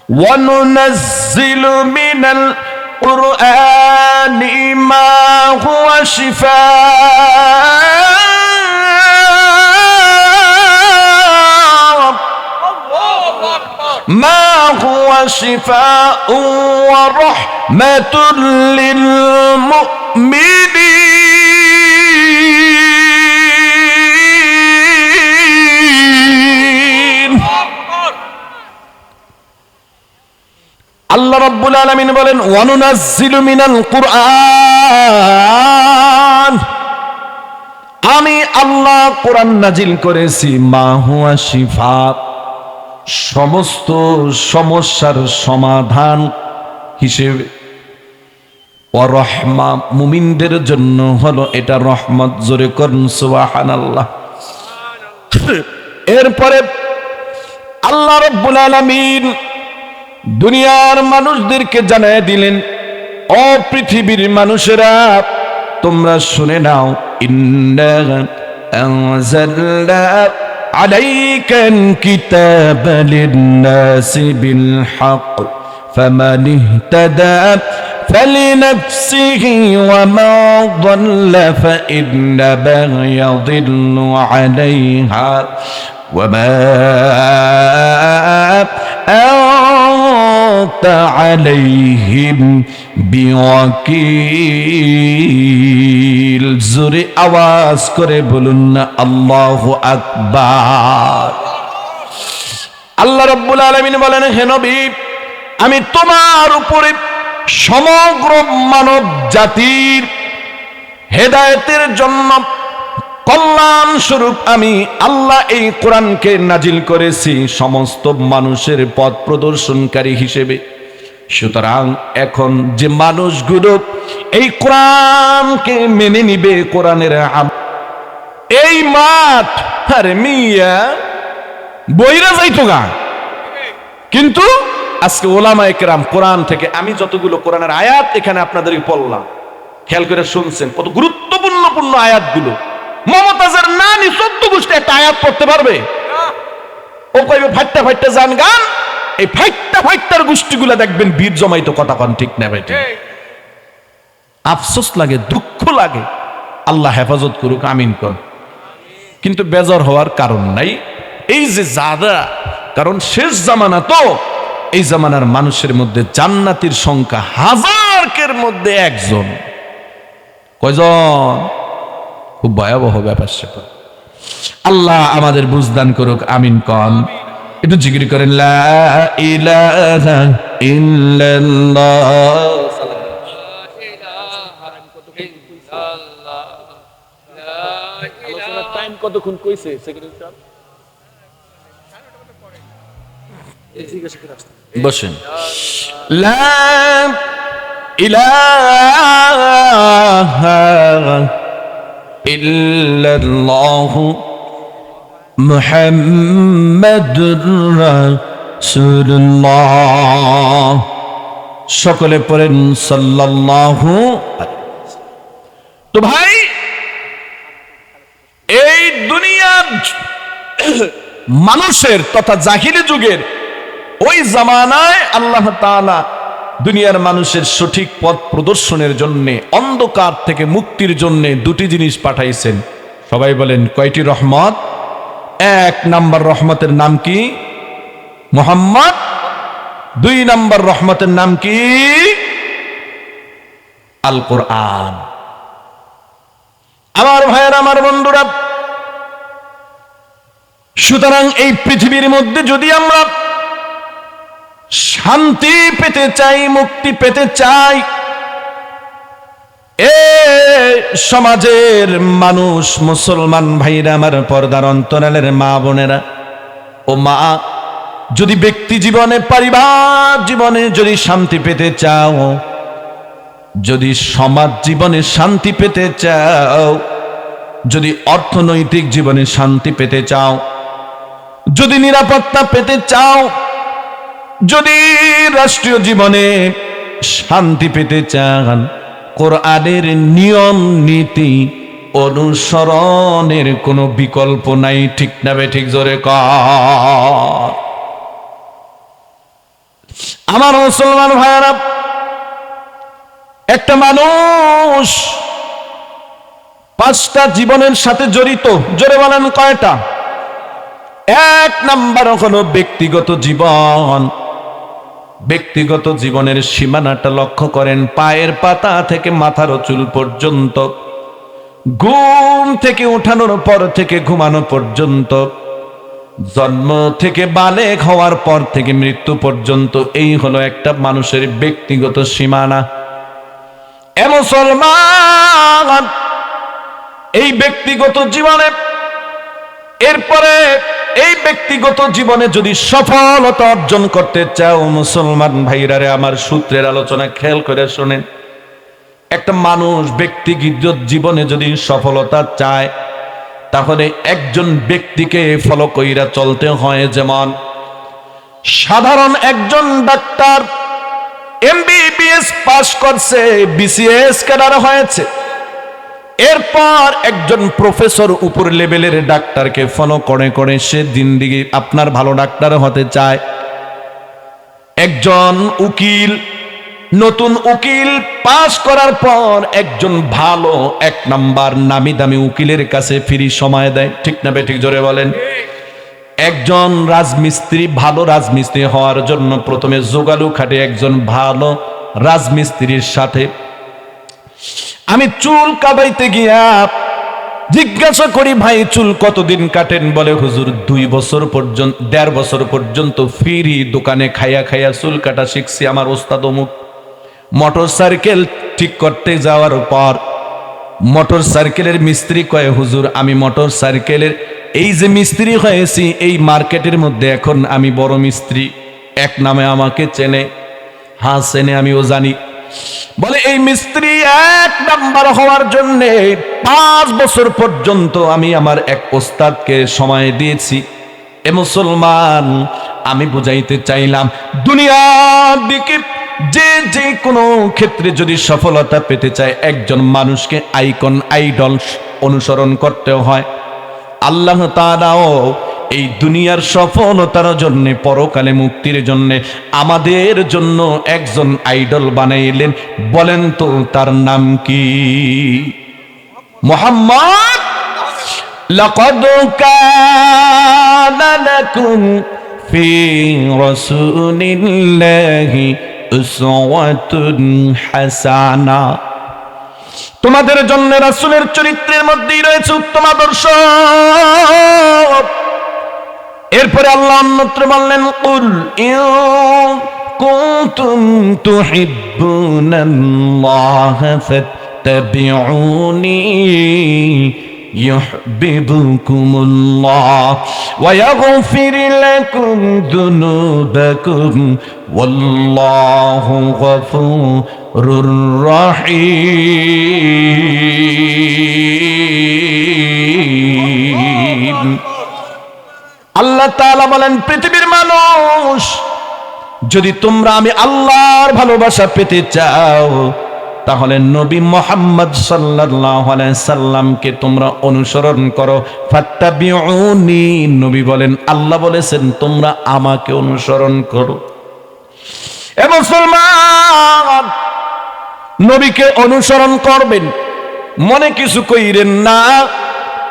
وَنُنَزِّلُ مِنَ الْقُرْآنِ مَا هُوَ شِفَاءٌ وَرَحْمَةٌ لِّلْمُؤْمِنِينَ আল্লাহ রাব্বুল আলামিন বলেন ওয়ানুনাজ্জিলু মিনাল কুরআন, আমি আল্লাহ কোরআন নাজিল করেছি মা হুয়া শিফা, সমস্ত সমস্যার সমাধান হিসেবে, ওয়া রাহমা, মুমিনদের জন্য হলো এটা রহমত। জোরে করুন সুবহানাল্লাহ। এরপরে আল্লাহ রাব্বুল আলামিন দুনিয়ার মানুষদেরকে জানায় দিলেন, ও পৃথিবীর মানুষেরা তোমরা শুনে নাও, ইন্না আনজালনা আলাইকাল কিতাবা লিন-নাসি বিল হক ফামান ইহতাদা ফালিনাফসিহি ওয়া মা ضل فإنما يضل عليها وما أنت عليهم بوكيل। জোরে আওয়াজ করে বলুন না আল্লাহু আকবার। আল্লাহ রাব্বুল আলামিন বলেন, হে নবী, আমি তোমার উপরে সমগ্র মানব জাতির হেদায়েতের জন্য কল্যাণ স্বরূপ আমি আল্লাহ এই কোরআনকে নাজিল করেছি সমস্ত মানুষের পথ প্রদর্শনকারী হিসেবে। সুতরাং এখন যে মানুষগুলো এই কোরআনকে মেনে নিবে, কোরআনের এই মাঠ আরে মিয়া বইরা যাইতো গা, কিন্তু আজকে ওলামায়ে কেরাম কোরআন থেকে, আমি যতগুলো কোরআনের আয়াত এখানে আপনাদেরকে পড়লাম, খেয়াল করে শুনছেন কত গুরুত্বপূর্ণ আয়াতগুলো। মমতাজের নানি 14 গোষ্ঠী একটা আয়াত পড়তে পারবে? ও কইবে ফাইটটা ফাইটটা জান গান। এই ফাইটটার গোষ্ঠীগুলা দেখবেন বীর জমাইতো, কথা কন ঠিক না ভাই? আফসোস লাগে, দুঃখ লাগে। আল্লাহ হেফাজত করুক, আমিন কর। কিন্তু বেজার হওয়ার কারণ নাই। এই যে যারা, কারণ শেষ জামানা তো, এই জামানার মানুষের মধ্যে জান্নাতীর সংখ্যা হাজারকের মধ্যে একজন। কয়জন? খুব ভয়াবহ ব্যাপার সেটা। আল্লাহ আমাদের বুঝদান করুক, আমিন কন। একটু জিকির করেন লা ইলাহা ইল্লাল্লাহ। আলোচনার টাইম কতক্ষণ কইছে সেক্রেটারি সাহেব? বসেন। লা ইলাহা ইল্লাল্লাহু মুহাম্মাদুর রাসূলুল্লাহ। সকলে পড়েন সাল্লাল্লাহু। তো ভাই, এই দুনিয়ার মানুষের তথা জাহিলি যুগের ওই জামানায় আল্লাহ তাআলা দুনিয়ার মানুষের সঠিক পথ প্রদর্শনের জন্য, অন্ধকার থেকে মুক্তির জন্য দুটি জিনিস পাঠাইছেন। সবাই বলেন কয়টি রহমত? এক নাম্বার রহমতের নাম কি? মুহাম্মদ। 2 নাম্বার রহমতের নাম কি? আল কোরআন। আমার ভাইয়েরা, আমার বন্ধুরা, সুতরাং এই পৃথিবীর মধ্যে যদি আমরা শান্তি পেতে চাই, মুক্তি পেতে চাই, এ সমাজের মানুষ, মুসলমান ভাইরা আমার, পর্দার অন্তরালের মা বোনেরা ও মা, যদি ব্যক্তি জীবনে, পরিবার জীবনে যদি শান্তি পেতে চাও, যদি সমাজ জীবনে শান্তি পেতে চাও, যদি অর্থনৈতিক জীবনে শান্তি পেতে চাও, যদি নিরাপত্তা পেতে চাও, যদি রাষ্ট্রীয় জীবনে শান্তি পেতে চান, কোরআনের নিয়ম নীতি অনুসরণের কোনো বিকল্প নাই। ঠিক না বে ঠিক? জোরে কর। আমার মুসলমান ভাইরা, একটা মানুষ পাঁচটা জীবনের সাথে জড়িত। জোরে বলেন কয়টা? এক নাম্বার হলো ব্যক্তিগত জীবন। ব্যক্তিগত জীবনের সীমানাটা লক্ষ্য করেন। পায়ের পাতা থেকে মাথার চুল পর্যন্ত, ঘুম থেকে উঠানোর পর থেকে ঘুমানো পর্যন্ত, জন্ম থেকে বালেগ হওয়ার পর থেকে মৃত্যু পর্যন্ত, এই হলো একটা মানুষের ব্যক্তিগত সীমানা। এ মুসলমান, এই ব্যক্তিগত জীবনে, এরপরে এই ব্যক্তিগত জীবনে যদি সফলতা অর্জন করতে চাও মুসলমান ভাইরা রে, আমার সূত্রের আলোচনা খেয়াল করে শোনেন। একটা মানুষ ব্যক্তিগত জীবনে যদি সফলতা চায়, তাহলে একজন ব্যক্তিকে ফলো কইরা চলতে হয়। যেমন সাধারণ একজন ডাক্তার এমবিবিএস পাস করছে, বিসিএস ক্যাডার হয়েছে, এরপর একজন প্রফেসর উপর লেভেলের ডাক্তারকে ফলো করে করে সে জিন্দেগি আপনার ভালো ডাক্তার হতে চায়। একজন উকিল, নতুন উকিল পাস করার পর একজন ভালো এক নাম্বার নামি দামি উকিলের কাছে ফ্রি সময় দেয়। ঠিক না বেঠিক? জোরে বলেন। একজন রাজমিস্ত্রি ভালো রাজমিস্ত্রি হওয়ার জন্য প্রথমে যোগাযোগ খাটে একজন ভালো রাজমিস্ত্রির সাথে। আমি চুল কাটাইতে গিয়া জিজ্ঞাসা করি, ভাই চুল কতদিন কাটেন? বলে হুজুর 2 বছর পর্যন্ত, 1.5 বছর পর্যন্ত ফ্রি দোকানে খাইয়া খাইয়া চুল কাটা শিখছি। আমার ওস্তাদ অমুক। মোটর সাইকেল ঠিক করতে যাওয়ার পর মোটর সাইকেলের মিস্ত্রি কয়, হুজুর আমি মোটর সাইকেলের এই যে মিস্ত্রি হয়েছি, এই মার্কেটের মধ্যে এখন আমি বড় মিস্ত্রি, এক নামে আমাকে চেনে। হ্যাঁ চেনে, আমিও জানি। বলে এই মিস্ত্রি 1 নাম্বার হওয়ার জন্য 5 বছর পর্যন্ত আমি আমার এক ওস্তাদকে সময় দিয়েছি। এ মুসলমান, আমি বুঝাইতে চাইলাম দুনিয়ার দিকে যে যে কোনো ক্ষেত্রে যদি সফলতা পেতে চায়, একজন মানুষকে আইকন, আইডল অনুসরণ করতে হয়। আল্লাহ তাআলাও এই দুনিয়ার সফলতার জন্য, পরকালে মুক্তির জন্য আমাদের জন্য একজন আইডল বানাইলেন। বলেন তো তার নাম কি? মুহাম্মদ। লাকাদ কানা লাকুম ফি রাসূলিল্লাহি উসওয়াতুন হাসানা। তোমাদের জন্য রাসূলের চরিত্রের মধ্যেই রয়েছে উত্তম আদর্শ। এরপরে আল্লাহ অন্যত্র বললেন, কুল ইন কুনতুম তুহিব্বুনাল্লাহ ফাত্তাবিউনি ইউহিব্বুকুমুল্লাহ ওয়া ইয়াগফির লাকুম যুনুবাকুম ওয়াল্লাহু গফুরুর রহিম। আল্লাহ তাআলা বলেন, পৃথিবীর মানুষ, যদি তোমরা আমি আল্লাহর ভালোবাসা পেতে চাও, তাহলে নবী মুহাম্মদ সাল্লাল্লাহু আলাইহি সাল্লামকে তোমরা অনুসরণ করো। ফাত্তাবিউনি, নবী বলেন, আল্লাহ বলেছেন তোমরা আমাকে অনুসরণ করো। এ মুসলমান, নবীকে অনুসরণ করবেন, মনে কিছু কইরেন না।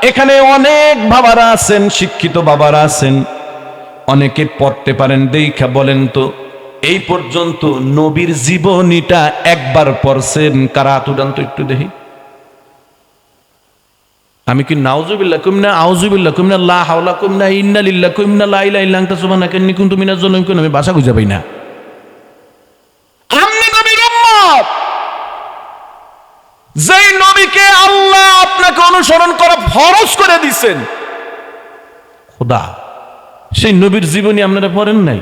এখানে অনেক বাবারা আছেন, শিক্ষিত বাবারা আছেন, অনেকে পড়তে পারেন। দেখা বলেন তো, এই পর্যন্ত নবীর জীবনীটা একবার পড়ছেন কারা? হাত উঠান তো একটু দেখি। আমি কি নাউজুবিল্লাহ কইম না, আউজুবিল্লাহ কইম না, লা হাওলা কইম না, ইন্না লিল্লাহ কইম না, লা ইলাহা ইল্লা আনতা সুবহানাকা ইন্নী কুনতু মিনাজ জালিমিন কইম, আমি ভাষা খুঁজে পাই না। আপনি নবীর উম্মত, যেই নবীকে আল্লাহ আপনাকে অনুসরণ করা ফরজ করে দিয়েছেন, খোদা সেই নবীর জীবনী আপনারা পড়েন নাই।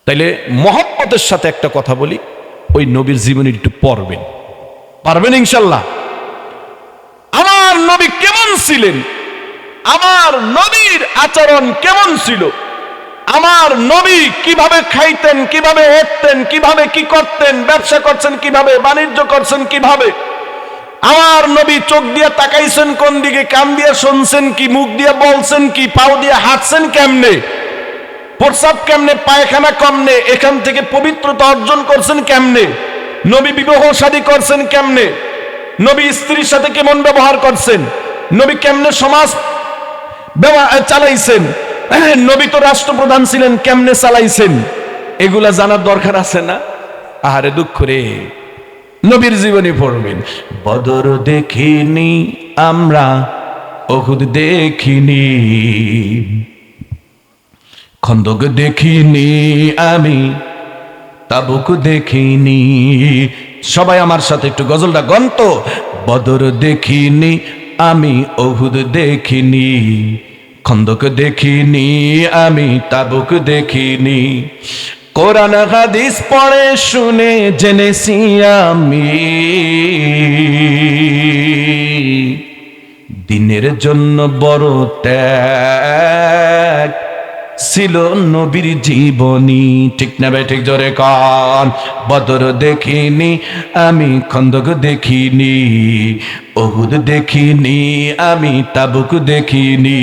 তাইলে মহব্বতের সাথে একটা কথা বলি, ওই নবীর জীবনী একটু পড়বেন। পারবেন ইনশাল্লাহ? আমার নবী কেমন ছিলেন, আমার নবীর আচরণ কেমন ছিল, আমার নবী কিভাবে খাইতেন, কিভাবে উঠতেন, কিভাবে কি করতেন, ব্যবসা করছেন কিভাবে, বাণিজ্য করছেন কিভাবে, আমার নবী চোখ দিয়ে তাকাইছেন কোন দিকে, কান দিয়ে শুনছেন কি, মুখ দিয়ে বলছেন কি, পাও দিয়ে হাঁটছেন কেমনে, প্রস্রাব কেমনে, পায়খানা কেমনে, এখান থেকে পবিত্রতা অর্জন করছেন কেমনে, নবী বিবাহ শাদী করছেন কেমনে, নবী স্ত্রীর সাথে কেমন ব্যবহার করছেন, নবী কেমনে সমাজ চালাইছেন, নবী তো রাষ্ট্রপ্রধান ছিলেন, কেমনে চালাইছেন, এগুলা জানার দরকার আছে না? আহারে দুঃখ রে। নবীর জীবনী পড়বেন। বদর দেখিনি আমরা, উহুদ দেখিনি, খন্দক দেখিনি আমি, তাবুক দেখিনি। সবাই আমার সাথে একটু গজলটা গন্ত। বদর দেখিনি আমি, উহুদ দেখিনি, খন্দক দেখিনি আমি, তাবুক দেখিনি। কোরআন হাদিস পড়ে শুনে জেনেছি আমি, দিনের জন্য বড় ত্যাগ ছিল নবীর জীবনী। ঠিক না ভাই? ঠিক জোরে কান। বদর দেখিনি আমি, খন্দক দেখিনি, উহুদ দেখিনি আমি, তাবুক দেখিনি।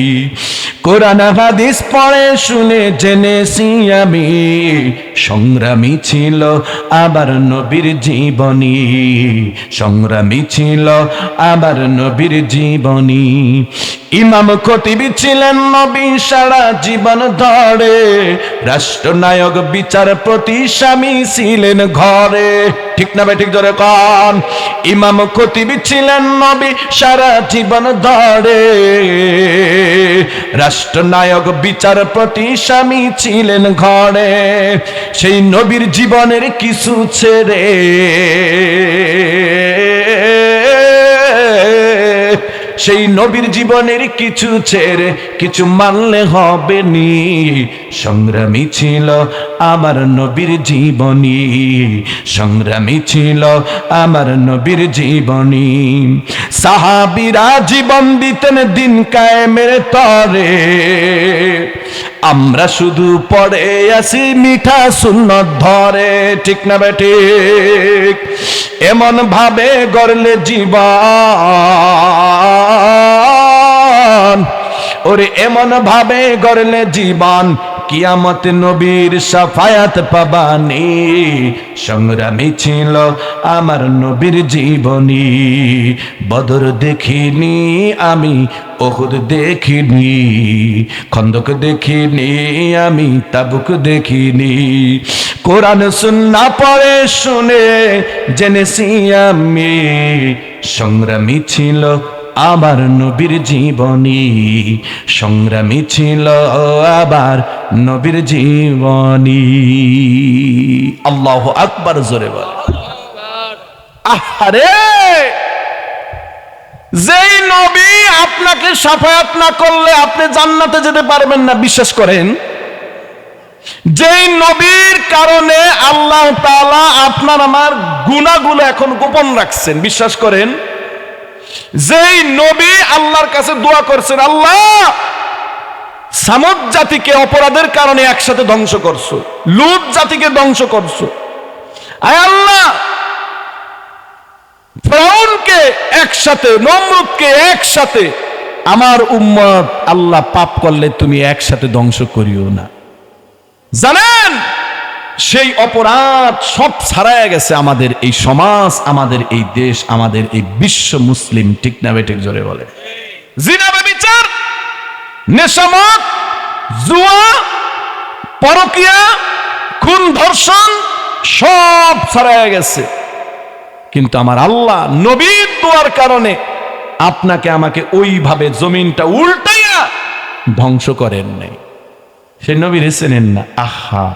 কোরআন হাদিস পড়ে শুনে জেনেছি আমি, সংগ্রামী ছিল আবার নবীর জীবনী, সংগ্রামী ছিল আবার নবীর জীবনী। ইমাম খতিব ছিলেন নবী সারা জীবন ধরে, রাষ্ট্রনায়ক বিচারপতি স্বামী ছিলেন ঘরে। ঠিক না ভাই? ঠিক ধরে কান। ইমাম খতিব ছিলেন নবী সারা জীবন ধরে, রাষ্ট্রনায়ক বিচারপতি স্বামী ছিলেন ঘরে। সেই নবীর জীবনের কিছু ছেড়ে সেই নবীর জীবনের কিছু ছেড়ে কিছু মানলে হবে নি। সংগ্রামী ছিল আমার নবীর জীবনী, সংগ্রামী ছিল আমার নবীর জীবনী। সাহাবীরা জীবন দিতেন দিন কায়েমের তরে, আমরা শুধু পড়ে আসি মিঠা সুন্নত ধরে। ঠিক না বেঠিক? এমন ভাবে গড়লে জীবন, ওরে এমন ভাবে গড়লে জীবন, কিয়ামত নবীর শাফায়াত পাবানি। সংগ্রামী ছিল আমার নবীর জীবনী। বদর দেখিনি আমি, উহুদ দেখিনি, খন্দক দেখিনি আমি, তাবুক দেখিনি। কোরআন সুন্নাহ পড়ে শুনে জেনেছি আমি, সংগ্রামী ছিল আবার নবীর জীবনী, সংগ্রামী ছিল আবার নবীর জীবনী। আল্লাহু আকবার জোরে বল। আহারে, যেই নবী আপনাকে শাফায়াত না করলে আপনি জান্নাতে যেতে পারবেন না, বিশ্বাস করেন। যেই নবীর কারণে আল্লাহ তাআলা আপনার আমার গুনাহগুলো এখন গোপন রাখছেন, বিশ্বাস করেন। যেই নবী আল্লাহর কাছে দোয়া করছেন, আল্লাহ সামুদ জাতিকে অপরাধের কারণে একসাথে ধ্বংস করছো, লূত জাতিকে ধ্বংস করছো, আয় আল্লাহ ফিরআউনকে একসাথে, নমরুদকে একসাথে, আমার উম্মত আল্লাহ পাপ করলে তুমি একসাথে ধ্বংস করিও না। জানেন, সেই অপরাধ সব ছাড়ায় গেছে আমাদের এই সমাজ, আমাদের এই দেশ, আমাদের এই বিশ্ব মুসলিম। ঠিক না বেঠিক জোরে বলে? জিনা ব্যভিচার, নেশামদ, জুয়া, পরকিয়া, খুন ধর্ষণ সব ছাড়ায় গেছে। কিন্তু আমার আল্লাহ নবীর দোয়ার কারণে আপনাকে আমাকে ওইভাবে জমিনটা উল্টাইয়া ধ্বংস করেন নাই। সে নবীর চেনেন না, আহা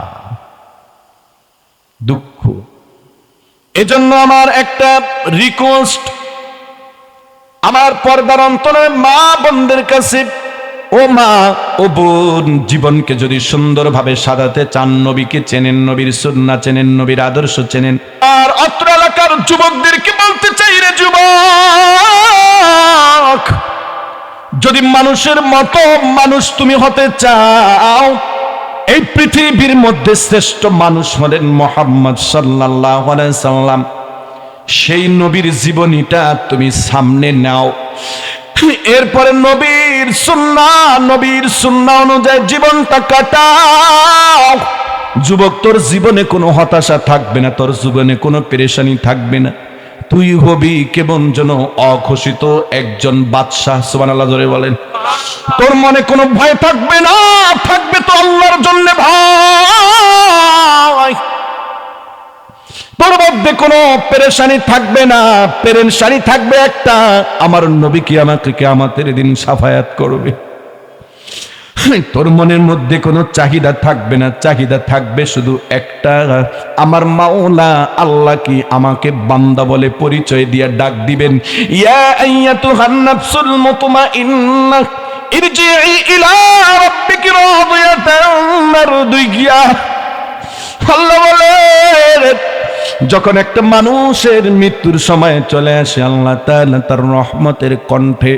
দুঃখ। এজন্য আমার একটা রিকোয়েস্ট আমার পর্দার অন্তরে মা বোনদের কাছে, ও মা ও বোন, জীবনকে যদি সুন্দরভাবে সাজাতে চান, নবীকে চেনেন, নবীর সুন্নাহ চেনেন, নবীর আদর্শ চেনেন, আর অত্র এলাকার যুবকদেরকে বলতে চাই, রে যুবক, যদি মানুষের মতো মানুষ তুমি হতে চাও, এই পৃথিবীর মধ্যে শ্রেষ্ঠ মানুষ হলেন মুহাম্মদ সাল্লাল্লাহু আলাইহি সাল্লাম। সেই নবীর জীবনীটা তুমি সামনে নাও। এরপরে নবীর নবীর সুন্নাহ অনুযায়ী জীবনটা কাটাও। যুবক, তোর জীবনে কোনো হতাশা থাকবে না, তোর জীবনে কোনো পেরেশানি থাকবে না। তুই হবি কেমন যেন অঘোষিত একজন বাদশাহ। সুবহানাল্লাহ জোরে বলেন। তোর মনে কোনো ভয় থাকবে না, থাকবে তো আল্লাহর জন্য ভয়। তোর মধ্যে কোনো পেরেশানি থাকবে না, পেরেশানি থাকবে একটা, আমার নবী কি আমাকে কিয়ামতের দিন শাফায়াত করবে। তোর মনের মধ্যে কোনো চাহিদা থাকবে না, চাহিদা থাকবে শুধু একটা, আমার মাওলা আল্লাহ কি আমাকে বান্দা বলে পরিচয় দিয়ে ডাক দিবেন, ইয়া আইয়াতুহান নাফসুল মুতমাইন্নাহ ইরজিই ইলা রাব্বিকি রাদিয়াতান মারদিয়া। আল্লাহ বলে, যখন একটা মানুষের মৃত্যুর সময় চলে আসে, আল্লাহ তাআলা তার রহমতের কণ্ঠে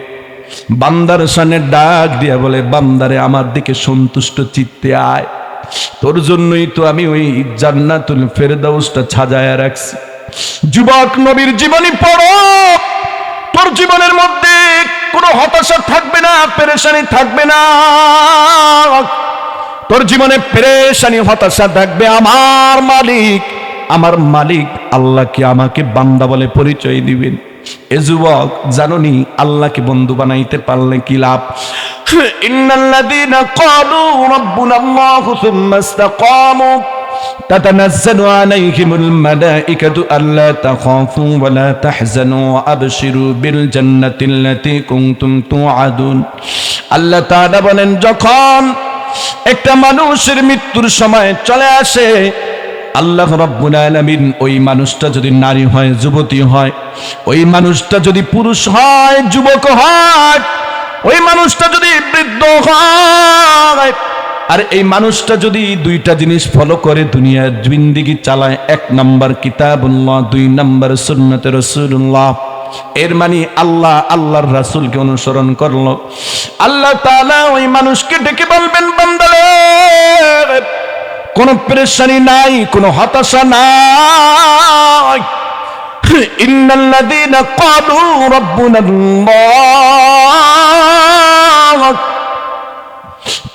বান্দার সামনে ডাক দিয়া বলে, বান্দারে আমার দিকে সন্তুষ্ট চিত্তে আয়, তোর জন্যই তো আমি ওই জান্নাতুল ফেরদাউসটা সাজায়া রাখছি। যুবক, নবীর জীবনী পড়ো, তোর জীবনের মধ্যে কোনো হতাশা থাকবে না, পেরেশানি থাকবে না। তোর জীবনে পেরেশানি হতাশা থাকবে, আমার মালিক আল্লাহ কি আমাকে বান্দা বলে পরিচয় দিবেন। এ যুবক, জানোনি আল্লাহকে বন্ধু বানাইতে পারলে কি লাভ? ইন্নাল্লাযীনা ক্বালু রাব্বুনাল্লাহু সুম্মা ইসতাকামু তাতানাজ্জালু আলাইহিমুল মালাঈকাতু আল্লা তাখাফু ওয়া লা তাহজানু ওয়া আবশিরু বিল জান্নাতিল্লাতী কুনতুম তুআদুন। আল্লাহ তাআলা বলেন, যখন একটা মানুষের মৃত্যুর সময় চলে আসে, আল্লাহ রাব্বুল আলামিন ওই মানুষটা যদি নারী হয়, যুবতী হয়, ওই মানুষটা যদি পুরুষ হয়, যুবক হয়, ওই মানুষটা যদি বৃদ্ধ হয়, আর এই মানুষটা যদি দুইটা জিনিস ফলো করে দুনিয়ার জিন্দেগি চালায়, 1 নাম্বার কিতাবুল্লাহ, 2 নাম্বার সুন্নতে রাসূলুল্লাহ, এর মানে আল্লাহর রাসূলকে অনুসরণ করলো, আল্লাহ তাআলা ওই মানুষকে ডেকে বলবেন, বান্দারে কোনো পেরেশানি নাই, কোনো হতাশা নাই। ইন্নাল্লাযীনা ক্বালু রাব্বুনাল্লাহ,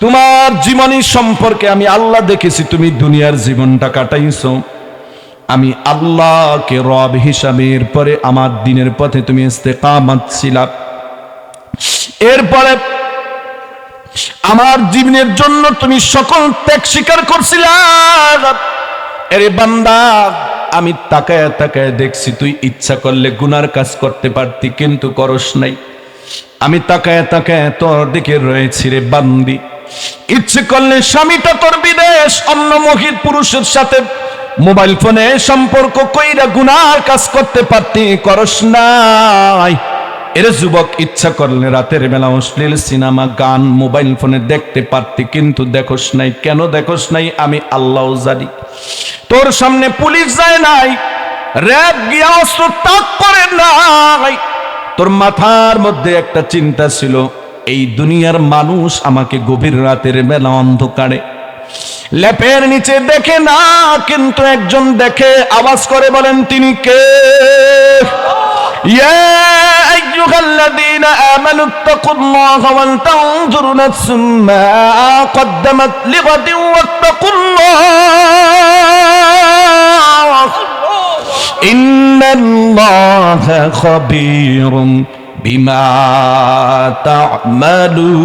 তোমার জীবনী সম্পর্কে আমি আল্লাহ দেখেছি, তুমি দুনিয়ার জীবনটা কাটাইছো, আমি আল্লাহকে রব হিসাবে, এরপরে আমার দ্বীনের পথে তুমি ইস্তেকামত ছিলা, এরপরে আমার জীবনের জন্য তুমি সকল ত্যাগ স্বীকার করছিলা। আরে বান্দা, আমি তাকায় তাকায় দেখছি, তুই ইচ্ছা করলে গুনার কাজ করতে পারতি, কিন্তু করস নাই। আমি তাকায় তাকায় তোর দিকে রয়েছি রে বান্দি, ইচ্ছে করলে স্বামীটা তোর বিদেশ, অন্য মহিলা পুরুষের সাথে মোবাইল ফোনে সম্পর্ক কইরা গুনার কাজ করতে পারতি, করস নাই। এর যুবক, ইচ্ছা করলে রাতের বেলা অশ্লীল সিনেমা, গান মোবাইল ফোনে দেখতে পারতি, কিন্তু দেখোস নাই। কেন দেখোস নাই? আমি আল্লাহ জানি। তোর সামনে পুলিশ যায় নাই, র‍্যাব গিয়া অস্ত্র তাক করে নাই, তোর মাথার মধ্যে একটা চিন্তা ছিল, এই দুনিয়ার মানুষ আমাকে গভীর রাতের বেলা অন্ধকারে লেপের নিচে দেখে না, কিন্তু একজন দেখে, আওয়াজ করে বলেন তিনি কে? ইয়া আইয়ুহাল্লাযীনা আমানু তাকুল্লাহা ওয়াল তানজুর নাফসুম মা কদ্দামাত লিগাদিন ওয়াত্তাকুল্লাহ ইন্নাল্লাহা খাবীরুম বিমা তা'মালুন।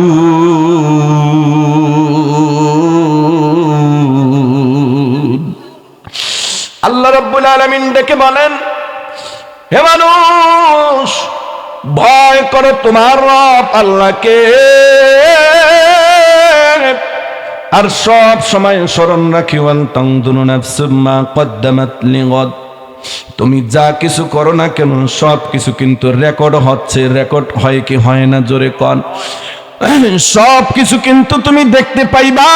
আল্লাহ রাব্বুল আলামিন ডেকে বলেন, হে মানুষ, ভয় করো তোমার রব আল্লাহকে, আর সব সময় স্মরণ রাখি, ওয়াল তানজুরু নাফসুম মা কদ্দামাত লিগাদ, তুমি যা কিছু করো না কেন সব কিছু কিন্তু রেকর্ড হচ্ছে। রেকর্ড হয় কি হয় না? জোরে কন। সব কিছু কিন্তু তুমি দেখতে পাইবা।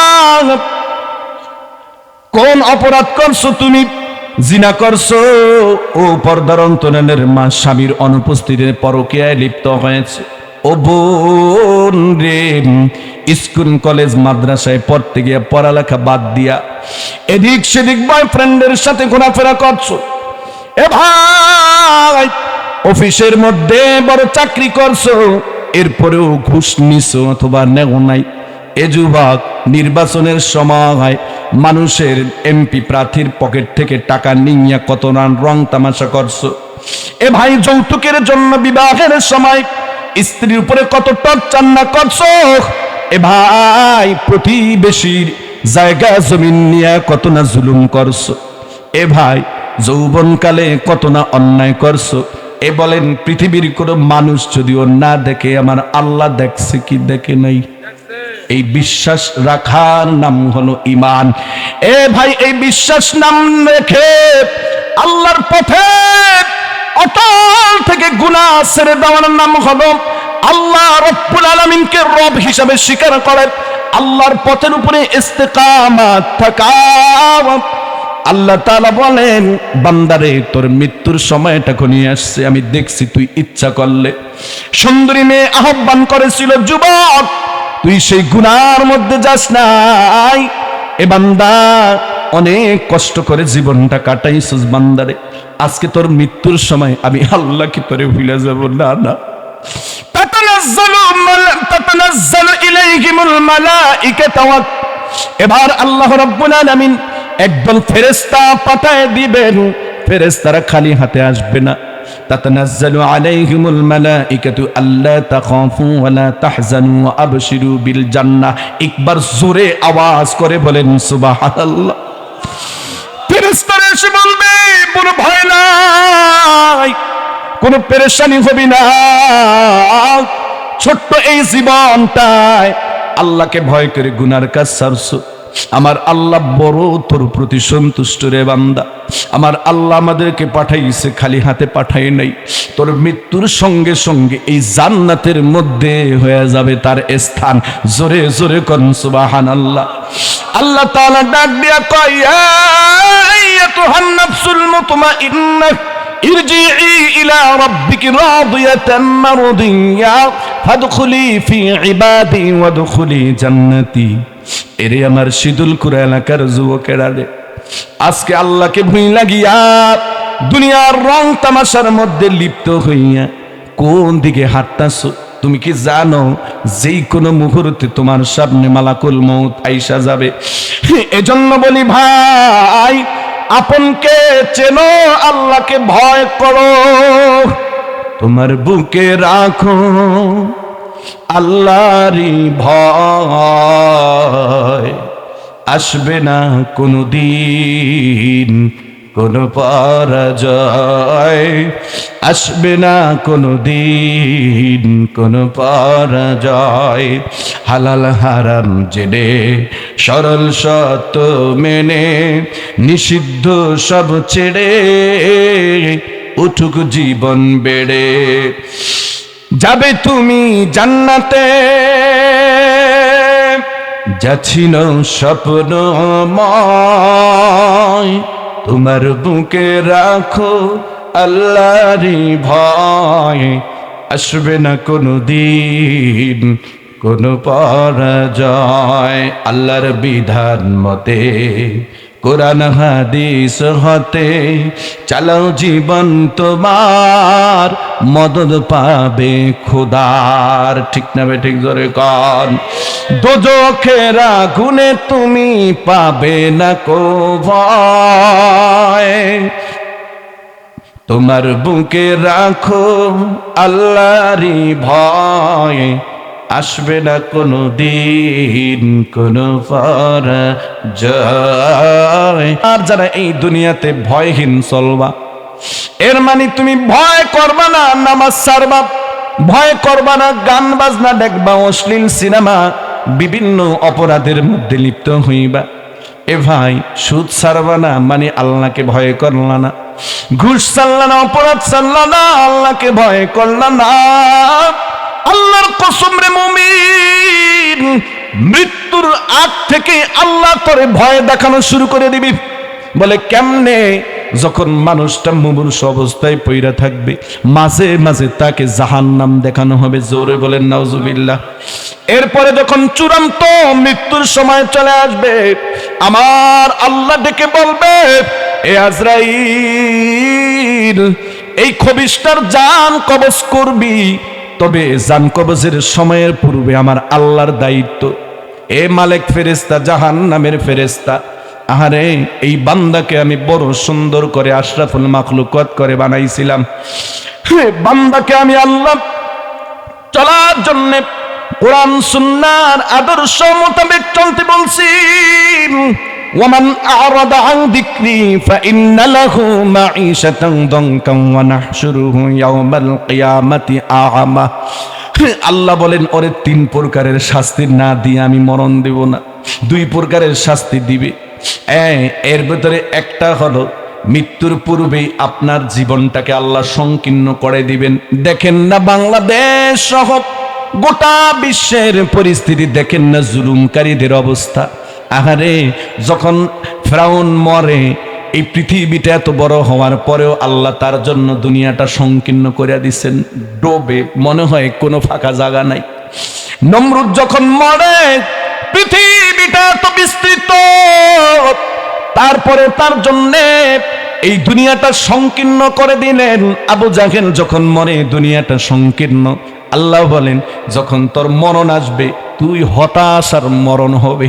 কোন অপরাধ করছো তুমি? জিনা করছো, ও পর্দার অন্তরালের মা স্বামীর অনুপস্থিতিতে পরকীয়ায় লিপ্ত হয়েছে, ও বোন রে, স্কুল কলেজ মাদ্রাসায় পড়তে গিয়ে পড়ালেখা বাদ দিয়া এদিক সেদিক বয়ফ্রেন্ডের সাথে ঘোরাফেরা করছো, এ ভাই অফিসের মধ্যে বড় চাকরি করছো, এরপরেও ঘুষ নিছো অথবা নেও নাই। এ যুবক, নির্বাচনের সময় মানুষের এমপি প্রার্থীর পকেট থেকে টাকা নিয়ে কত রং তামাশা করছো। এ ভাই, যৌতুকের জন্য বিবাহের সময় স্ত্রীর উপরে কত টর্চার না করছো। এ ভাই, প্রতিবেশীর জায়গা জমিন নিয়ে কত না জুলুম করছো। এ ভাই, যৌবনকালে কত না অন্যায় করছো। এ বলেন, পৃথিবীর কোন মানুষ যদিও না দেখে, আমার আল্লাহ দেখছে কি দেখে নাই? এই বিশ্বাস রাখার নাম হলো ঈমান। এ ভাই, এই বিশ্বাস নাম রেখে আল্লাহর পথে অটল থেকে গুনাহ ছেড়ে দেওয়ার নাম হলো আল্লাহ রব্বুল আলামিনকে রব হিসাবে স্বীকার করে আল্লাহর পথের উপরে ইস্তেকামাত থাকা। আল্লাহ তাআলা বলেন, বান্দারে, তোর মৃত্যুর সময়টা ঘনিয়ে আসছে, আমি দেখছি তুই ইচ্ছা করলে। সুন্দরী মেয়ে আহ্বান করেছিল, যুবক, তুই সেই গুনার মধ্যে যাস নাই। এ বান্দা, অনেক কষ্ট করে জীবনটা কাটাইছিস বান্দারে, আজকে তোর মৃত্যুর সময় আমি আল্লাহ কি তোরে ভুলে যাব? না না। তাতানাজ্জালু ইলাইহিমুল মালাইকাতু। এবার আল্লাহ রাব্বুল আলামিন একদল ফেরেশতা পাঠায় দিবেন। ফেরেশতারা খালি হাতে আসবে না। তাতানাজ্জালু আলাইহিমুল মালাইকাতু আল্লা তাখাফু ওয়া লা তাহজানু ওয়া আবশিরু বিল জান্নাহ। একবার জোরে আওয়াজ করে বলেন সুবহানাল্লাহ। ফেরেশতারা এসে বলবে, কোনো ভয় নাই, কোনো পেরেশানি হবে না। ছোট্ট এই জীবনটায় আল্লাহকে ভয় করে গুনার কাজ ছাড়ছো, আমার আল্লাহ বড় তোর প্রতি সন্তুষ্ট রে বান্দা। আমার আল্লাহ আমাদেরকে পাঠাইছে, খালি হাতে পাঠাই নাই। তোর মৃত্যুর সঙ্গে সঙ্গে এই জান্নাতের মধ্যে হয়ে যাবে তার স্থান। জোরে জোরে কোন সুবহানাল্লাহ। আল্লাহ তাআলা ডাক দিয়া কয়, আইয়াতুহান নাফসুল মুতমাইন্নাহ ইরজিই ইলা রাব্বিকি রাদিয়াতাম মারদিয়া ফাদখুলি ফি ইবাদি ওয়াদখুলি জান্নাতি। এরে আমার শীতলকুড়া এলাকার যুবকেরা রে, আজকে আল্লাহকে ভুইলা গিয়া দুনিয়ার রং তামাশার মধ্যে লিপ্ত হইয়া কোন দিকে হাঁটতাছো? তুমি কি জানো যেই কোনো মুহূর্তে তোমার সামনে মালাকুল মউত আইসা যাবে? এজন্য বলি ভাই, আপনকে চেনো, আল্লাহকে ভয় করো, তোমার বুকে রাখো আল্লাহরই ভয়। আসবে না কোনো দিন কোনো পরাজয়, আসবে না কোনো দিন কোনো পরাজয়। হালাল হারাম জেনে, সরল সত্য মেনে, নিষিদ্ধ সব ছেড়ে উঠুক জীবন বেড়ে। যাবে তুমি জান্নাতে, যাচ্ছিল স্বপ্নময়, তোমার বুকে রাখো আল্লাহরই ভয়। আসবে না কোনো দিন কোনো পরাজয়। আল্লাহর বিধান মতে, কোরআন হাদিস হতে চালাও জীবন, তোমার মদদ পাবে খোদার। ঠিক না বে ঠিক? জোরে কন। দোজখের আগুনে তুমি পাবে না কো ভয়, তোমার বুকে রাখো আল্লাহরই ভয়। আসবে না কোনো দিন কোনো পরাজয়। আর যারা এই দুনিয়াতে ভয়হীন চলবা, এর মানে তুমি ভয় করবা না নামাজ ছাড়বা, ভয় করবা না গান বাজনা দেখবা, অশ্লীল সিনেমা, বিভিন্ন অপরাধের মধ্যে লিপ্ত হইবা। এ ভাই, সুদ ছাড়বা না মানে আল্লাহকে ভয় করলা না, ঘুষ ছাড়লা না, অপরাধ ছাড়লা না, আল্লাহকে ভয় করলা না। আল্লাহর কসম রে মুমিন, মৃত্যুর আগ থেকে আল্লাহ তোরে ভয় দেখানো শুরু করে দিবি। বলে কেমনে? যখন মানুষটা মুমূর্ষ অবস্থায় পইরা থাকবে, মাঝে মাঝে তাকে জাহান্নাম দেখানো হবে। জোরে বলেন নাউজুবিল্লাহ। এরপরে যখন চূড়ান্ত মৃত্যুর সময় চলে আসবে, আমার আল্লাহ ডেকে বলবে, এ আজরাইল, এই খবিশটার জান কবজ করবি, তবে জান কবজের সময়ের পূর্বে আমার আল্লাহর দায়িত্ব, এ মালিক ফেরেশতা, জাহান্নামের ফেরেশতা, আহারে এই বান্দাকে আমি বড় সুন্দর করে আশরাফুল মাখলুকাত করে বানাইছিলাম, বান্দাকে আমি আল্লাহ চলার জন্য কোরআন সুন্নাহর আদর্শ মোতাবেক চলতে বলছি। ওয়ামান আ'রাদা আন যিকরি ফাইন্না লাহু মাঈশাতান দানকান ওয়া নাহশুরুহু ইয়াওমাল কিয়ামাতি আ'মা। আল্লাহ বলেন, ওরে 3 প্রকারের শাস্তি না দিয়ে আমি মরণ দেব না, 2 প্রকারের শাস্তি দিবে। এর ভিতরে একটা হলো মৃত্যুর পূর্বেই আপনার জীবনটাকে আল্লাহ সংকীর্ণ করে দিবেন। দেখেন না বাংলাদেশ সহ গোটা বিশ্বের পরিস্থিতি, দেখেন না জুলুমকারীদের অবস্থা। আহারে যখন ফেরাউন মরে, এই পৃথিবীটা এত বড় হওয়ার পরেও আল্লাহ তার জন্য দুনিয়াটা সংকীর্ণ করে দিচ্ছেন, ডোবে, মনে হয় কোনো ফাঁকা জায়গা নাই। নমরুদ যখন মরে, পৃথিবীটা এত বিস্তৃত, তারপরে তার জন্যে এই দুনিয়াটা সংকীর্ণ করে দিলেন। আবু জাহেল যখন মরে, দুনিয়াটা সংকীর্ণ। আল্লাহ বলেন, যখন তোর মরণ আসবে তুই হতাশার মরণ হবে,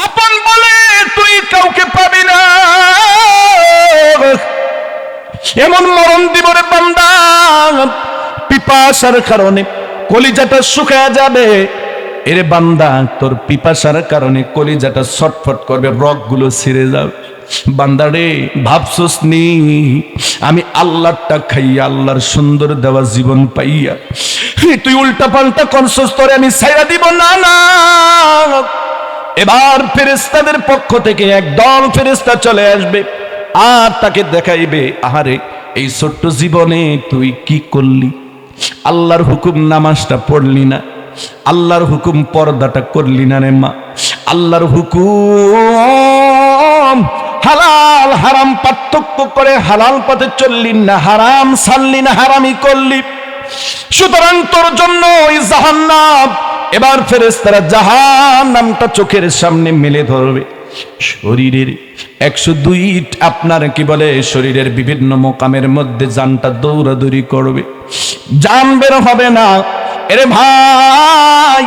আপন বলে তুই কাউকে পাবি না, এমন মরণ দিব রে বান্দা, পিপাসার কারণে কলিজাটা শুকিয়ে যাবে। এরে বান্দা, তোর পিপাসার কারণে কলিজাটা ছটফট করবে, রগগুলো ছিঁড়ে যাবে। বান্দা রে, ভাবছস নি আমি আল্লাহটা খাইয়া, আল্লাহর সুন্দর দেওয়া জীবন পাইয়া তুই উল্টা পাল্টা করছস, তোরে আমি ছাইরা দিব না। না, এবার ফেরেশতাদের পক্ষ থেকে একদল ফেরেশতা চলে আসবে আর তাকে দেখাইবে, আহারে এই ছোট্ট জীবনে তুই কি করলি? আল্লাহর হুকুম নামাজটা পড়লি না, আল্লাহর হুকুম পর্দাটা করলি না রে মা, আল্লাহর হুকুম হালাল হারাম পার্থক্য করে হালাল পথে চললি না, হারাম ছাড়লি না, হারামি করলি, সুতরাং তোর জন্য ওই জাহান্নাম। এবার ফেরেশতারা জাহান্নামটা চোখের সামনে মেলে ধরবে। শরীরের 102 আপনার কি বলে শরীরের বিভিন্ন মোকামের মধ্যে জানটা দৌড়াদৌড়ি করবে, জান বের হবে না। এরে ভাই,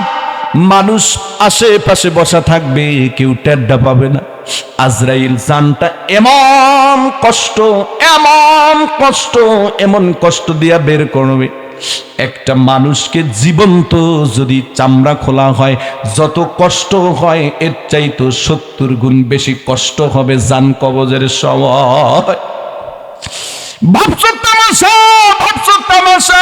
মানুষ আশেপাশে বসা থাকবে, কেউ টেড্ডা পাবে না। আজরাইল জানটা এমন কষ্ট, এমন কষ্ট, এমন কষ্ট দিয়া বের করবে, একটা মানুষকে জীবন্ত যদি চামড়া খোলা হয় যত কষ্ট হয়, এর চাইতো 70 গুণ বেশি কষ্ট হবে জান কবজের সময়। ভাবছো তামাশা, ভাবছো তামাশা,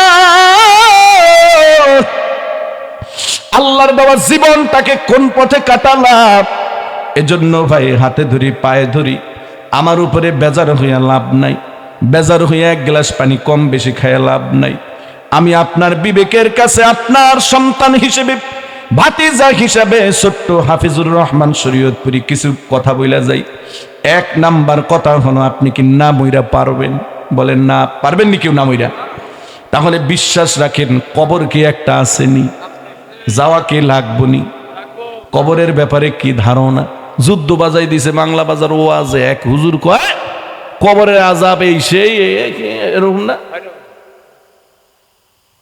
আল্লাহর দেওয়া জীবনটাকে কোন পথে কাটালাম। এজন্য ভাই, হাতে ধরি, পায়ে ধরি, আমার উপরে বেজার হইয়া লাভ নাই, বেজার হইয়া 1 গ্লাস পানি কম বেশি খাইয়া লাভ নাই। আমি আপনার বিবেকের কাছে আপনার সন্তান হিসেবে, ভাতিজা হিসেবে ছোট্ট হাফিজুর রহমান শরীয়তপুরী কিছু কথা বইলা যাই। 1 নাম্বার কথা হলো, আপনি কি না মইরা পারবেন? বলেন না পারবেন নি কেউ না মইরা? তাহলে বিশ্বাস রাখেন, কবর কি একটা আসেনি, যাওয়া কে লাগবনি। কবরের ব্যাপারে কি ধারণা? যুদ্ধ বাজাই দিছে বাংলা বাজার ওয়াজে, এক হুজুর কয় কবরের আযাব এই সেই, এরকম না।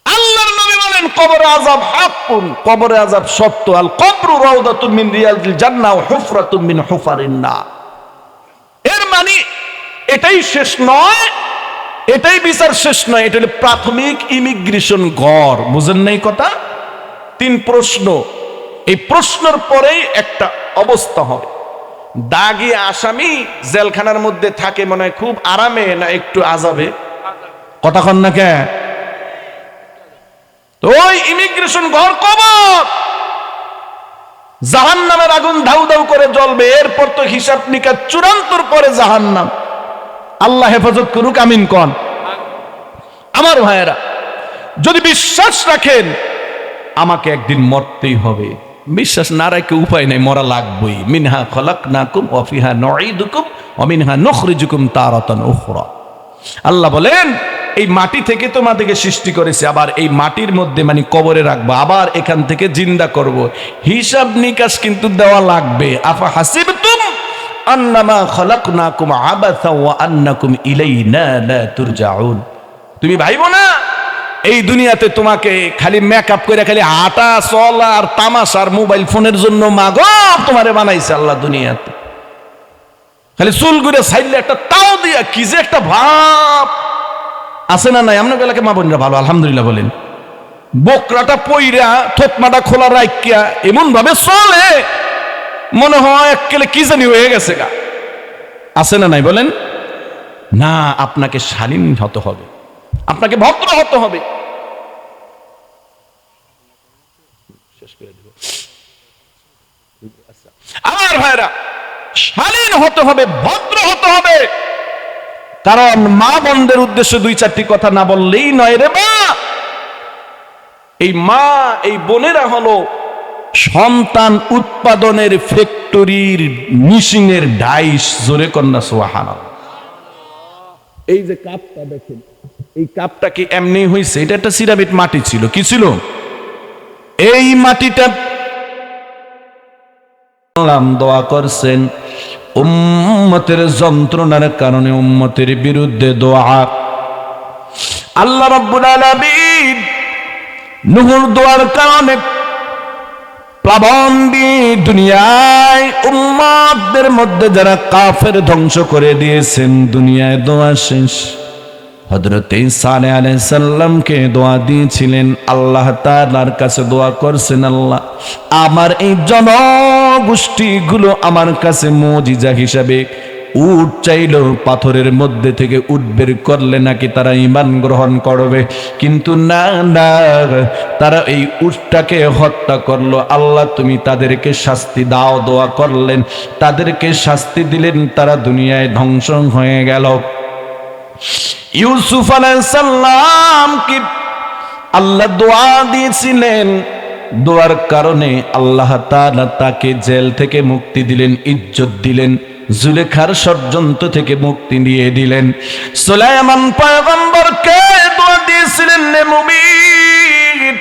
আল্লাহর নবী বলেন কবরের আযাব হাক্কুন, কবরের আযাব সত্য। আল কবরু রাউদাতুম মিন রিয়াজিল জান্নাহ ওয়া হুফরাতুম মিন হুফারিন নার। এর মানে এটাই শেষ নয়, এটাই বিচার শেষ নয়, এটা হলো প্রাথমিক ইমিগ্রেশন ঘর। বুঝেন নাই কথা? 3 প্রশ্ন, এই প্রশ্নের পরেই একটা অবস্থা হবে। দাগি আসামি জেলখানার মধ্যে থাকে, মনে হয় খুব আরামে না একটু আযাবে? কথা কন না কে? তো ওই ইমিগ্রেশন ঘর কবর, জাহান্নামের আগুন ধাউ ধাউ করে জ্বলবে। এরপর তো হিসাব নিকাশ চূড়ান্তর পরে জাহান্নাম। আল্লাহ হেফাজত করুক, আমিন কন। আমার ভাইয়েরা, যদি বিশ্বাস রাখেন আমাকে একদিন মরতেই হবে, বিশ্বাস না রাখে উপায় নাই, মরা লাগবেই। মিনহা খলাকনাকুম ওয়া ফিহা নুঈদুকুম ওয়া মিনহা নুখরিজুকুম তারাতান উখরা। আল্লাহ বলেন, এই মাটি থেকে তোমাদেরকে সৃষ্টি করেছে, আবার এই মাটির মধ্যে মানে কবরে রাখবো, আবার এখান থেকে জিন্দা করব। হিসাব নিকাশ কিন্তু দেওয়া লাগবে। আফা হাসিবতুম আন্নামা খলাকনাকুম আবাসা ওয়া আন্নাকুম ইলাইনা লা তুরজাউন। তুমি ভাইবো না এই দুনিয়াতে তোমাকে খালি মেকআপ করে খালি হাঁটা চলা আর তামাশার মোবাইল ফোনের জন্য মাগো তোমারে বানাইছে আল্লাহ দুনিয়াতে। খালি চুল করে সাইডলে একটা তাও দিয়া কি যে একটা ভাব আছে না নাই? আপনার এলাকায় মা বোনরা ভালো আলহামদুলিল্লাহ বলেন। বকরাটা পইরা থতমাটা খোলা রাখিয়া এমন ভাবে চলে মনে হয় একেলে কি জানি হয়ে গেছে গা। আছে না নাই বলেন? না, আপনাকে শালীন হতে হবে, আপনাকে ভদ্র হতে হবে। আমার ভাইরা, শালীন হতে হবে, ভদ্র হতে হবে। কারণ মা বোনদের উদ্দেশ্যে দুই চারটি কথা না বললেই নয় রে মা। এই মা এই বোনেরা হলো সন্তান উৎপাদনের ফ্যাক্টরির মিশিংয়ের ডাইস। জোরে কন্যা সুবহানাল্লাহ। এই যে কাপটা দেখেন, এই কাপটা কি এমনি হয়েছে? এটা একটা সিরামিক মাটি ছিল। কি ছিল? এই মাটিটা দোয়া করছেন উম্মতের যন্ত্রণার কারণে, উম্মতের বিরুদ্ধে দোয়া। আল্লাহ রাব্বুল আলামিন নূহর দোয়ার কারণে প্লাবন দিয়ে দুনিয়ায় উম্মতদের মধ্যে যারা কাফের ধ্বংস করে দিয়েছেন, দুনিয়ায় দোয়া শেষ। হযরত ঈসা আলাইহিস সালামকে দোয়া দিয়েছিলেন, আল্লাহ তাআলার কাছে দোয়া করছেন, আল্লাহ আমার এই জনগোষ্ঠীগুলো আমার কাছে মুজিজা হিসাবে উট চাইলো, পাথরের মধ্যে থেকে উট বের করলে নাকি তারা ঈমান গ্রহণ করবে, কিন্তু না না, তারা এই উটটাকে হত্যা করলো। আল্লাহ তুমি তাদেরকে শাস্তি দাও। দোয়া করলেন, তাদেরকে শাস্তি দিলেন, তারা দুনিয়ায় ধ্বংস হয়ে গেল। ইউসুফ আলাইহিস সালাম কি আল্লাহ দোয়া দিয়েছিলেন, দোয়ার কারণে আল্লাহ তাআলা তাকে জেল থেকে মুক্তি দিলেন, ইজ্জত দিলেন, জুলেখার ষড়যন্ত্র থেকে মুক্তি দিয়ে দিলেন। সুলাইমান পয়গম্বরকে দোয়া দিয়েছিলেন, নে মুমিন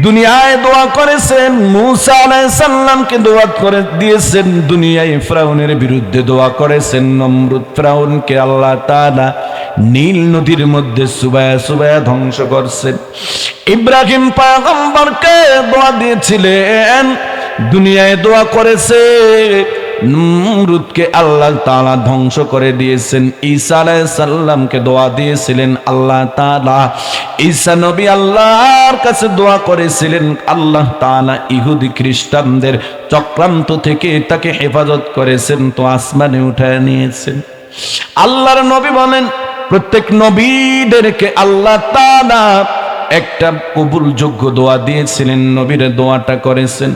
দুনিয়ায় দোয়া করেছেন। মূসা আলাইহিস সালামকে দোয়া করে দিয়েছেন, দুনিয়ায় ফিরাউনের বিরুদ্ধে দোয়া করেছেন। নমরুদ ফিরাউনকে আল্লাহ তাআলা নীল নদীর মধ্যে সুবায়া সুবায়া ধ্বংস করছেন। ইব্রাহিম পয়গম্বরকে দোয়া দিয়েছিলেন, দুনিয়ায় দোয়া করেছে, নমরুদকে আল্লাহ তাআলা ধ্বংস করে দিয়েছেন। ঈসা আলাইহিস সালামকে দোয়া দিয়েছিলেন আল্লাহ তাআলা। ঈসা নবী আল্লাহর কাছে দোয়া করেছিলেন, আল্লাহ তাআলা ইহুদি খ্রিস্টানদের চক্রান্ত থেকে তাকে হেফাজত করেছেন, তো আসমানে উঠায় নিয়েছেন। আল্লাহর নবী বলেন, প্রত্যেক নবীদেরকে আল্লাহ তাআলা একটা কবুলযোগ্য দোয়া দিয়েছিলেন, নবীর দোয়াটা করেছেন।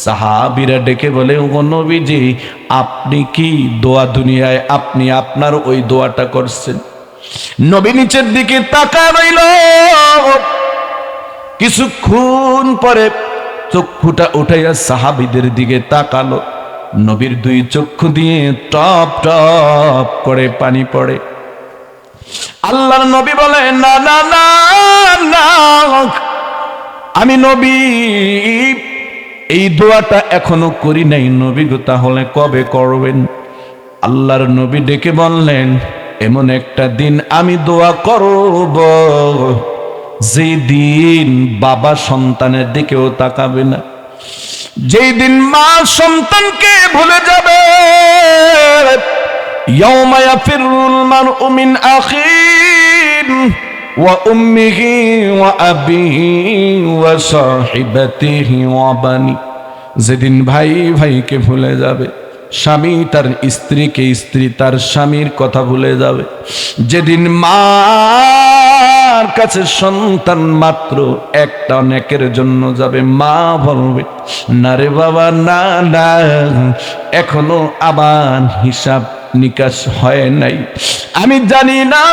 সাহাবীরা ডেকে বলে, ও নবীজি আপনি কি দোয়া দুনিয়ায় আপনি আপনার ওই দোয়াটা করছেন? নবী নিচের দিকে তাকায় রইল, কিছুক্ষণ পরে চক্ষুটা উঠাইয়া সাহাবীদের দিকে তাকালো। নবীর দুই চক্ষু দিয়ে টপ টপ করে পানি পড়ে। আল্লাহর নবী বলে, না না না না, আমি নবী এই দোয়াটা এখনো করি নাই। নবী গো তাহলে কবে করবেন? আল্লাহর নবী ডেকে বললেন, এমন একটা দিন আমি দোয়া করব যেই দিন বাবা সন্তানের দিকেও তাকাবে না, যেই দিন মা সন্তানকে ভুলে যাবে। ইয়াউমা ইয়াফিরুল মারউ মিন আখিহি ওয়া উম্মিহি ওয়া আবিহি ওয়া সাহিবাতিহি ওয়া বানি, যেদিন ভাই ভাইকে ভুলে যাবে, স্বামী তার স্ত্রীকে, স্ত্রী তার স্বামীর কথা ভুলে যাবে, যেদিন মার কাছে সন্তান মাত্র একটা অনেকের জন্য যাবে, মা বলবে, না রে বাবা না না, এখনো আবার হিসাব নিকাশ হয় নাই। আমি জানি না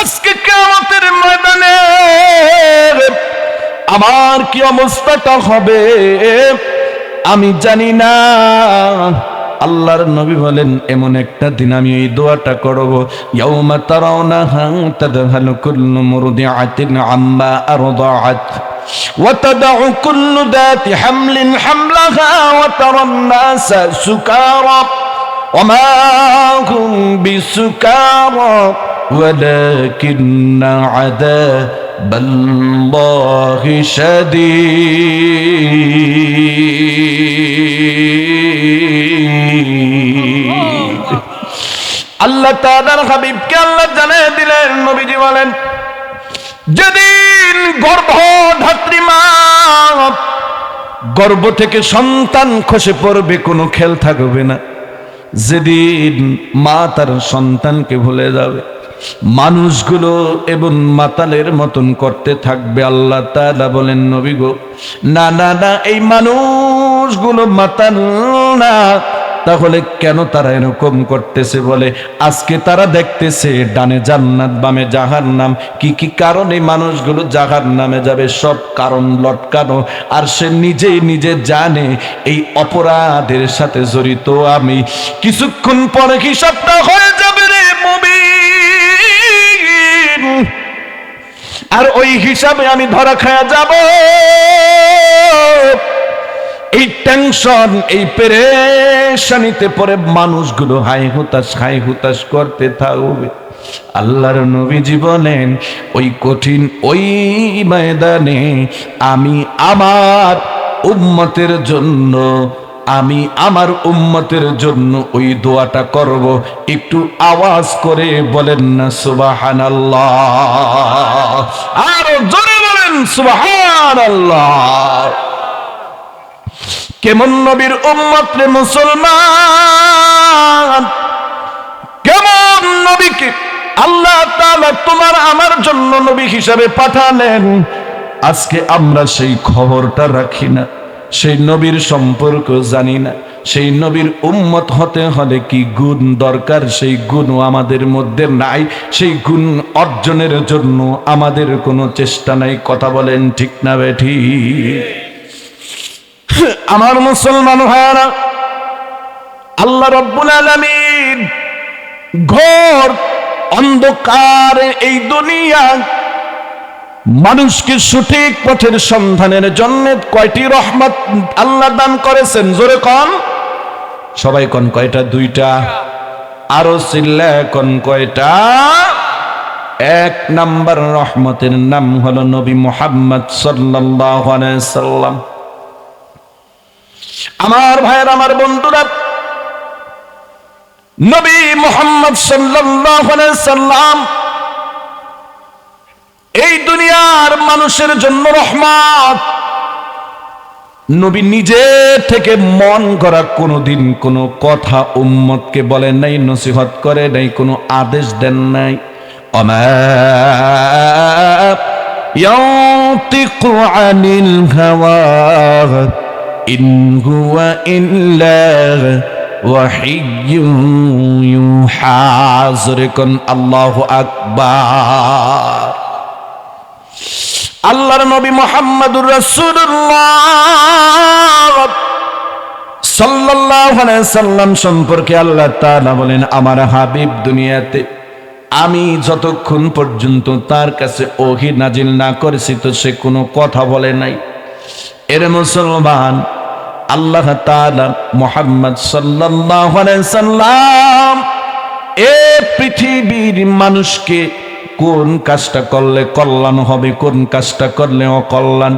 আজকে কিয়ামতের ময়দানে আমার কি অবস্থাটা হবে, আমি জানি না। আল্লাহর নবী বলেন, এমন একটা দিন আমি এই দোয়াটা করব, ইয়াউমা তারাউনাহা তাযহালু কুল্লু মুরদিআতিন আম্মা আরদাআত ওয়া তাদউ কুল্লু যাতি হামলিন হামলাহা ওয়া তারান নাসা সুকারা ওয়া মা হুম বিসুকারা ওয়ালাকিন্না বাল্লাহি শাদীদ। আল্লাহ তাআলার হাবিবকে আল্লাহ জানিয়ে দিলেন, নবীজি বলেন, যেদিন গর্ভধাত্রী মা গর্ভ থেকে সন্তান খসে পড়বে, কোনো খেল থাকবে না। যেদিন মা তার সন্তানকে ভুলে যাবে, মানুষগুলো এবং মাতালের মতন করতে থাকবে। আল্লাহ তাআলা বলেন, নবী গো, না না না, এই মানুষগুলো মাতাল না। তাহলে কেন তারা এরকম করতেছে? বলে, আজকে তারা দেখতেছে ডানে জান্নাত বামে জাহান্নাম। কি কি কারণে মানুষগুলো জাহান্নামে যাবে, সব কারণ লটকানো। আর সে নিজে নিজে জানে এই অপরাধের সাথে জড়িত আমি। কিছুক্ষণ পরে হিসাবটা হয়ে যাবে রে মুমিন, আর ওই হিসাবে আমি ধরা খায়া যাব। এই টেনশন, এই পেরেশানিতে পরে মানুষগুলো হাই হুতাশ করতে থাকবে। আল্লাহর নবীজি বলেন, ওই কঠিন ওই ময়দানে আমি আমার উম্মতের জন্য ওই দোয়াটা করব। একটু আওয়াজ করে বলেন না সুবহানাল্লাহ, আরো জোরে বলেন সুবহানাল্লাহ। কেমন নবীর উম্মত রে মুসলমান, কেমন নবীকে আল্লাহ তাআলা তোমার আমার জন্য নবী হিসাবে পাঠালেন। আজকে আমরা সেই খবরটা রাখি না, সেই নবীর সম্পর্ক জানি না। সেই নবীর উম্মত হতে হলে কি গুণ দরকার, সেই গুণও আমাদের মধ্যে নাই। সেই গুণ অর্জনের জন্য আমাদের কোনো চেষ্টা নাই। কথা বলেন ঠিক না বেঠিক? আমার মুসলমান ভাইরা, আল্লাহ রাব্বুল আলামিন ঘোর অন্ধকার এই দুনিয়া মানুষকে সঠিক পথের সন্ধানের জন্য কয়টি রহমত আল্লাহ দান করেছেন? জোরে কোন, সবাই কোন কয়টা? দুইটা। আরো চিল্লা কোন কয়টা? এক নাম্বার রহমতের নাম হলো নবী মুহাম্মদ সাল্লাল্লাহু আলাইহি সাল্লাম। আমার ভাইয়ের, আমার বন্ধুরা, নবী মুহাম্মদ সাল্লাল্লাহু আলাইহি সাল্লাম এই দুনিয়ার মানুষের জন্য রহমত। নবী নিজে থেকে মন করা কোনোদিন কোনো কথা উম্মতকে বলেন নাই, নসিহত করে নাই, কোনো আদেশ দেন নাই। ওমা ইয়ান্তিকু আনিল হাওয়া ইন হুয়া ইল্লা ওয়াহিয়্যুন ইউহা। জোরে কোন আল্লাহু আকবার। আল্লাহর নবী মুহাম্মদুর রাসূলুল্লাহ সাল্লাল্লাহু আলাইহি সাল্লাম সম্পর্কে আল্লাহ তাআলা বলেন, আমার হাবিব দুনিয়াতে আমি যতক্ষণ পর্যন্ত তার কাছে ওহী নাজিল না করেছি তো সে কোনো কথা বলে নাই। এর মুসলমান, আল্লাহ তাআলা মুহাম্মদ সাল্লাল্লাহু আলাইহি সাল্লাম এ পৃথিবীর মানুষকে কোন কাজটা করলে কল্যাণ হবে, কোন কাজটা করলে অকল্যাণ,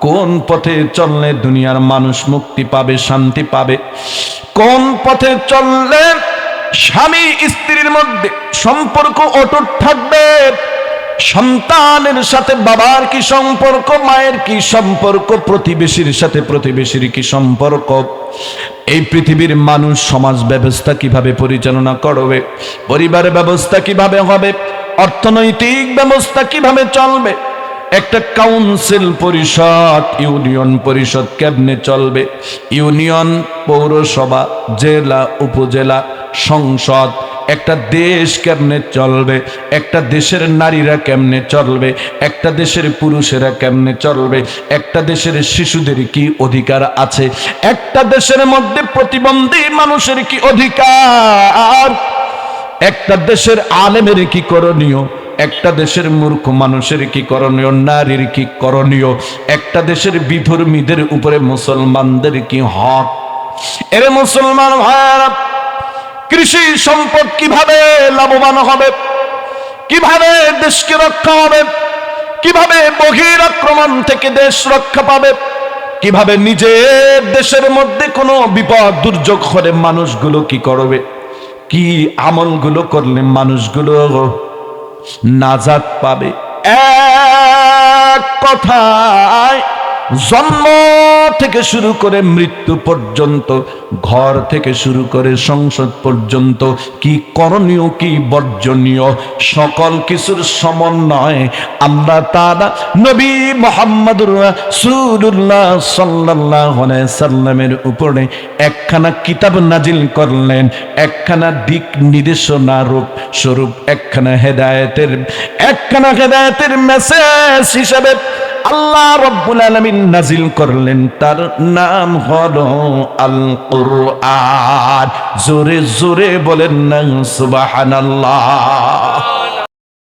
কোন পথে চললে দুনিয়ার মানুষ মুক্তি পাবে, শান্তি পাবে, কোন পথে চললে স্বামী স্ত্রীর মধ্যে সম্পর্ক অটুট থাকবে, সন্তানের সাথে বাবার কি সম্পর্ক, মায়ের কি সম্পর্ক, প্রতিবেশীর সাথে প্রতিবেশীর কি সম্পর্ক, এই পৃথিবীর মানুষ সমাজ ব্যবস্থা কিভাবে পরিচালনা করবে, পরিবার ব্যবস্থা কিভাবে হবে, অর্থনৈতিক ব্যবস্থা কিভাবে চলবে, একটা কাউন্সিল পরিষদ, ইউনিয়ন পরিষদ কেমনে চলবে, ইউনিয়ন, পৌরসভা, জেলা, উপজেলা, সংসদ, একটা দেশ কেমনে চলবে, একটা দেশের নারীরা কেমনে চলবে, একটা দেশের পুরুষেরা কেমনে চলবে, একটা দেশের শিশুদের কি অধিকার আছে, একটা দেশের মধ্যে প্রতিবন্ধী মানুষের কি অধিকার, একটা দেশের আলেমের কি করণীয়, একটা দেশের মূর্খ মানুষের কি করণীয়, নারীর কি করণীয়, একটা দেশের বিধর্মীদের উপরে মুসলমানদের কি হক। এর মুসলমান ভাইরা, কৃষি সম্পদ কিভাবে লাভবান হবে, কিভাবে দেশকে রক্ষা হবে, কিভাবে বহির আক্রমণ থেকে দেশ রক্ষা পাবে, কিভাবে নিজের দেশের মধ্যে কোনো বিপদ দুর্যোগ হলে মানুষগুলো কি করবে, কি আমলগুলো করলে মানুষগুলো নাজাত পাবে। এক কথায় জন্ম থেকে শুরু করে মৃত্যু পর্যন্ত, ঘর থেকে শুরু করে সংসদ পর্যন্ত, কি করণীয় কি বর্জনীয় সকল কিছুর সমন্বয় আল্লাহ তাআলা নবী মুহাম্মদুর রাসূলুল্লাহ সাল্লাল্লাহু আলাইহি সাল্লামের উপরে একখানা কিতাব নাজিল করলেন, একখানা দিক নির্দেশনা রূপ স্বরূপ, একখানা হেদায়েতের মেসেজ হিসেবে আল্লাহ রাব্বুল আলামিন নাজিল করলেন। তার নাম হলো আল কুরআন। জোরে জোরে বলেন না সুবহানাল্লাহ।